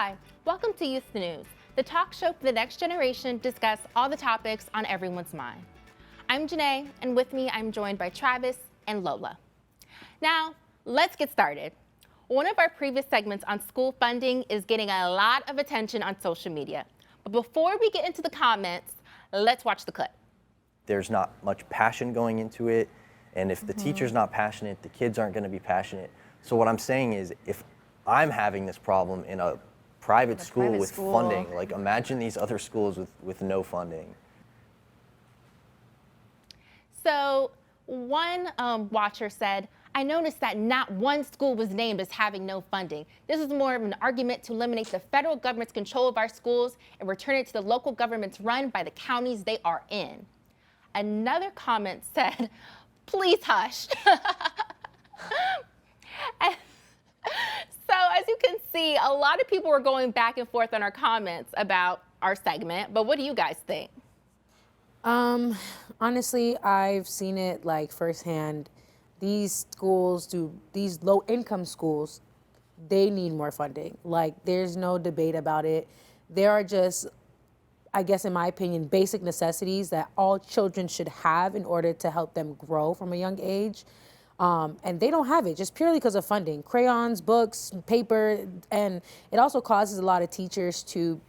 Hi, welcome to Youth News, the talk show for the next generation to discuss all the topics on everyone's mind. I'm Janay, and with me I'm joined by Travis and Lola. Now, let's get started. One of our previous segments on school funding is getting a lot of attention on social media. But before we get into the comments, let's watch the clip. There's not much passion going into it, and if the teacher's not passionate, the kids aren't going to be passionate. So what I'm saying is, if I'm having this problem in a private school with funding, like imagine these other schools with no funding. So one watcher said, I noticed that not one school was named as having no funding. This is more of an argument to eliminate the federal government's control of our schools and return it to the local governments run by the counties they are in. Another comment said, please hush. And so as you can see, a lot of people were going back and forth on our comments about our segment, but what do you guys think? Honestly, I've seen it like firsthand. These schools these low-income schools, they need more funding. Like, there's no debate about it. There are just, I guess in my opinion, basic necessities that all children should have in order to help them grow from a young age. And they don't have it just purely because of funding. Crayons, books, paper, and it also causes a lot of teachers to,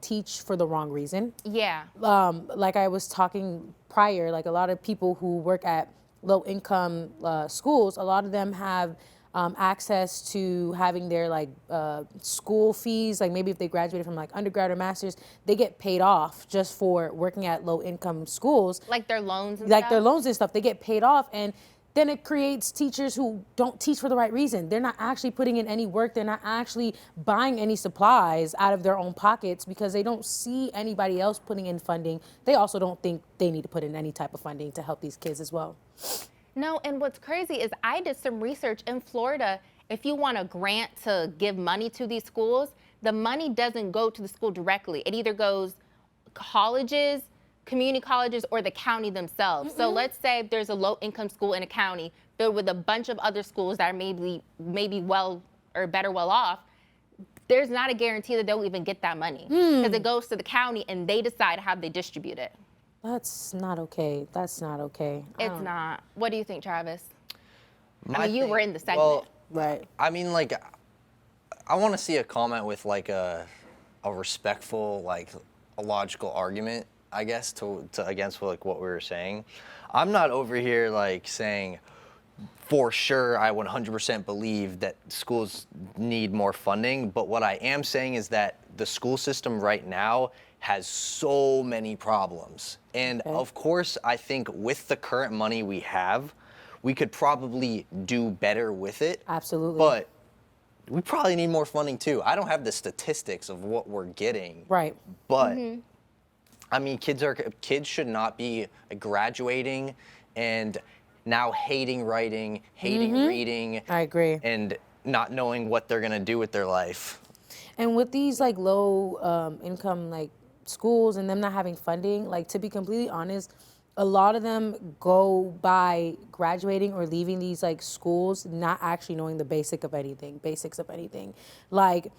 teach for the wrong reason. Yeah. Like I was talking prior, like a lot of people who work at low-income schools, a lot of them have access to having their school fees, like maybe if they graduated from like undergrad or master's, they get paid off just for working at low-income schools. Like their loans and like stuff? Their loans and stuff, they get paid off, and then it creates teachers who don't teach for the right reason. They're not actually putting in any work. They're not actually buying any supplies out of their own pockets because they don't see anybody else putting in funding. They also don't think they need to put in any type of funding to help these kids as well. No, and what's crazy is I did some research in Florida. If you want a grant to give money to these schools, the money doesn't go to the school directly. It either goes colleges, community colleges, or the county themselves. So let's say there's a low-income school in a county filled with a bunch of other schools that are maybe well or better well off. There's not a guarantee that they'll even get that money because it goes to the county and they decide how they distribute it. That's not okay. That's not okay. It's not. What do you think, Travis? You were in the segment. Well, right. I mean, like, I want to see a comment with like a respectful, like a logical argument, I guess, to against like what we were saying. I'm not over here like saying for sure I 100% believe that schools need more funding, but what I am saying is that the school system right now has so many problems. And of course, I think with the current money we have, we could probably do better with it. Absolutely. But we probably need more funding too. I don't have the statistics of what we're getting. Right. But I mean, kids should not be graduating and now hating writing, hating reading. I agree. And not knowing what they're gonna do with their life. And with these like low income like schools and them not having funding, like to be completely honest, a lot of them go by graduating or leaving these like schools not actually knowing the basics of anything. Like,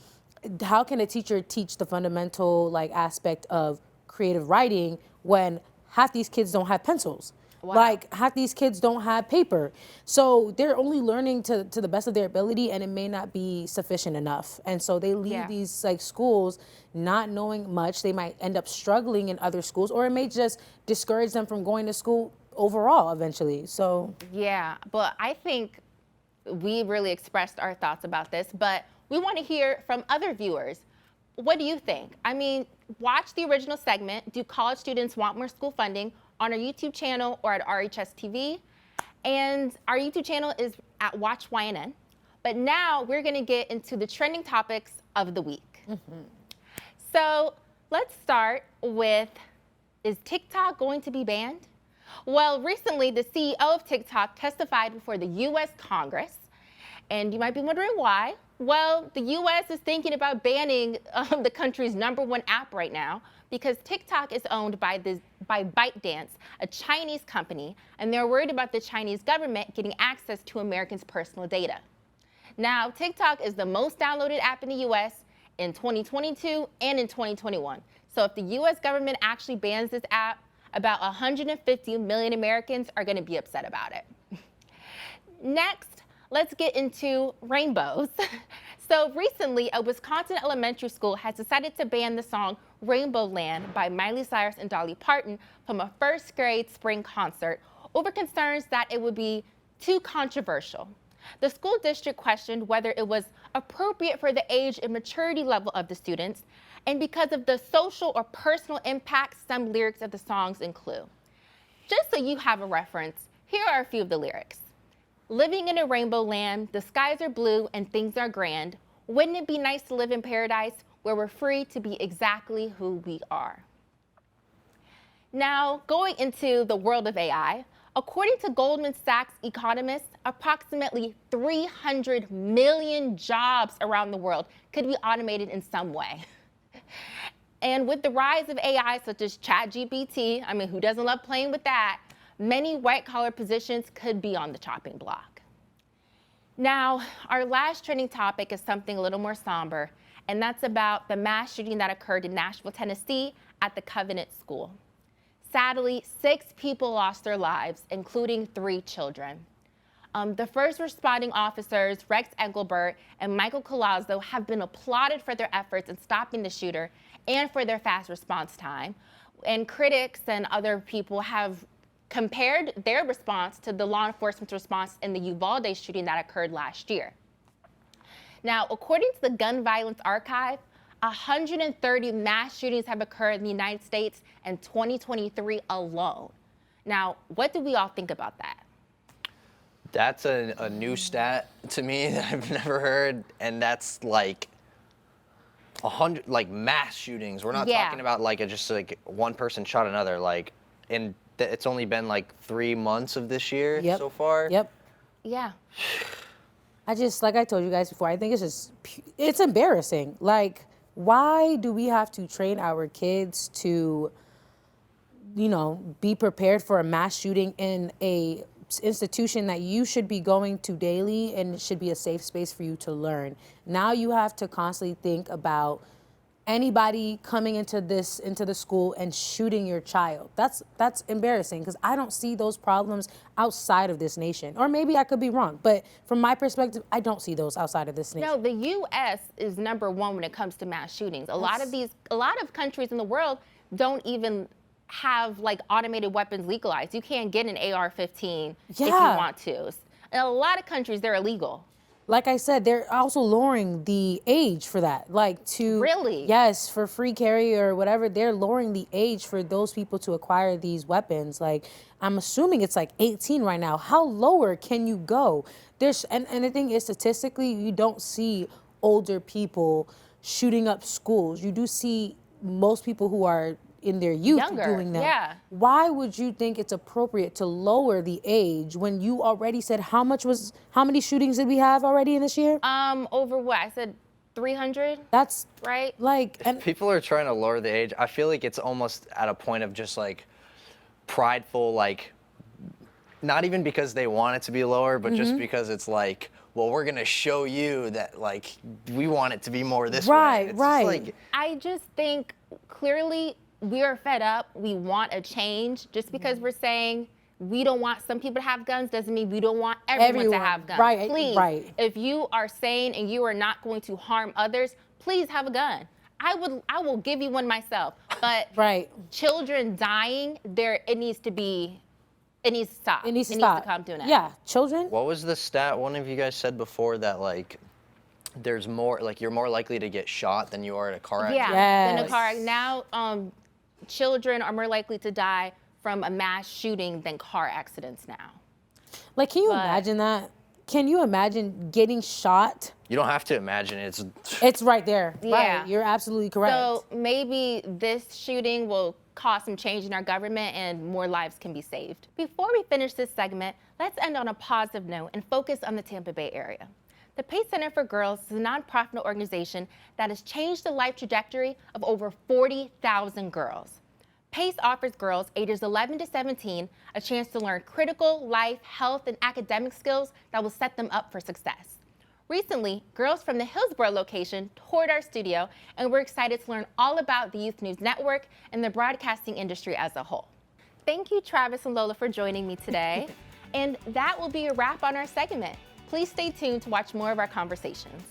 how can a teacher teach the fundamental like aspect of creative writing when half these kids don't have pencils? Wow. Like, half these kids don't have paper. So they're only learning to the best of their ability, and it may not be sufficient enough. And so they leave these like schools not knowing much. They might end up struggling in other schools, or it may just discourage them from going to school overall eventually. So yeah, but I think we really expressed our thoughts about this, but we want to hear from other viewers. What do you think? I mean, watch the original segment, Do College Students Want More School Funding, on our YouTube channel or at RHS TV. And our YouTube channel is at Watch YNN. But now we're gonna get into the trending topics of the week. So let's start with, is TikTok going to be banned? Well, recently the CEO of TikTok testified before the US Congress. And you might be wondering why. Well, the US is thinking about banning the country's #1 app right now because TikTok is owned by ByteDance, a Chinese company, and they're worried about the Chinese government getting access to Americans' personal data. Now, TikTok is the most downloaded app in the US, in 2022 and in 2021. So if the US government actually bans this app, about 150 million Americans are going to be upset about it. Next, let's get into rainbows. So recently, a Wisconsin elementary school has decided to ban the song Rainbow Land by Miley Cyrus and Dolly Parton from a first grade spring concert over concerns that it would be too controversial. The school district questioned whether it was appropriate for the age and maturity level of the students and because of the social or personal impact some lyrics of the songs include. Just so you have a reference, here are a few of the lyrics. Living in a rainbow land, the skies are blue and things are grand. Wouldn't it be nice to live in paradise where we're free to be exactly who we are? Now, going into the world of AI, according to Goldman Sachs economists, approximately 300 million jobs around the world could be automated in some way. And with the rise of AI such as ChatGPT, I mean, who doesn't love playing with that? Many white-collar positions could be on the chopping block. Now, our last trending topic is something a little more somber, and that's about the mass shooting that occurred in Nashville, Tennessee at the Covenant School. Sadly, 6 people lost their lives, including 3 children. The first responding officers, Rex Engelbert and Michael Collazo, have been applauded for their efforts in stopping the shooter and for their fast response time. And critics and other people have compared their response to the law enforcement's response in the Uvalde shooting that occurred last year. Now, according to the Gun Violence Archive, 130 mass shootings have occurred in the United States in 2023 alone. Now, what do we all think about that? That's a new stat to me that I've never heard, and that's like 100 like mass shootings. We're not talking about like just like one person shot another. Like, and it's only been like 3 months of this year so far. Yep. Yeah. Like I told you guys before, I think it's embarrassing. Like, why do we have to train our kids to, be prepared for a mass shooting in a institution that you should be going to daily and it should be a safe space for you to learn? Now you have to constantly think about anybody coming into the school and shooting your child. That's embarrassing because I don't see those problems outside of this nation. Or maybe I could be wrong, but from my perspective, I don't see those outside of this nation. No, the U.S. is #1 when it comes to mass shootings. A lot of countries in the world don't even have like automated weapons legalized. You can't get an AR-15 if you want to. In a lot of countries, they're illegal. Like I said, they're also lowering the age for that. Really? Yes, for free carry or whatever, they're lowering the age for those people to acquire these weapons. Like, I'm assuming it's like 18 right now. How lower can you go? And the thing is, statistically, you don't see older people shooting up schools. You do see most people who are in their youth doing that. Yeah. Why would you think it's appropriate to lower the age when you already said how many shootings did we have already in this year? Over what? I said 300? That's right. If people are trying to lower the age, I feel like it's almost at a point of just like prideful, like not even because they want it to be lower, but just because it's like, well, we're gonna show you that like we want it to be more this way. It's right. Just like, I just think clearly we are fed up. We want a change. Just because we're saying we don't want some people to have guns doesn't mean we don't want everyone to have guns. Right, please, right. if you are sane and you are not going to harm others, please have a gun. I will give you one myself. But children dying, it needs to stop. It needs to come to an end. Yeah, children. what was the stat one of you guys said before that like there's more, like you're more likely to get shot than you are at a car accident? Yeah, than a car. Now, children are more likely to die from a mass shooting than car accidents now. Like, can you imagine that? Can you imagine getting shot? You don't have to imagine it. It's right there. Yeah. Right. You're absolutely correct. So maybe this shooting will cause some change in our government and more lives can be saved. Before we finish this segment, let's end on a positive note and focus on the Tampa Bay area. The Pace Center for Girls is a nonprofit organization that has changed the life trajectory of over 40,000 girls. PACE offers girls ages 11 to 17 a chance to learn critical life, health, and academic skills that will set them up for success. Recently, girls from the Hillsborough location toured our studio, and we're excited to learn all about the Youth News Network and the broadcasting industry as a whole. Thank you, Travis and Lola, for joining me today. And that will be a wrap on our segment. Please stay tuned to watch more of our conversations.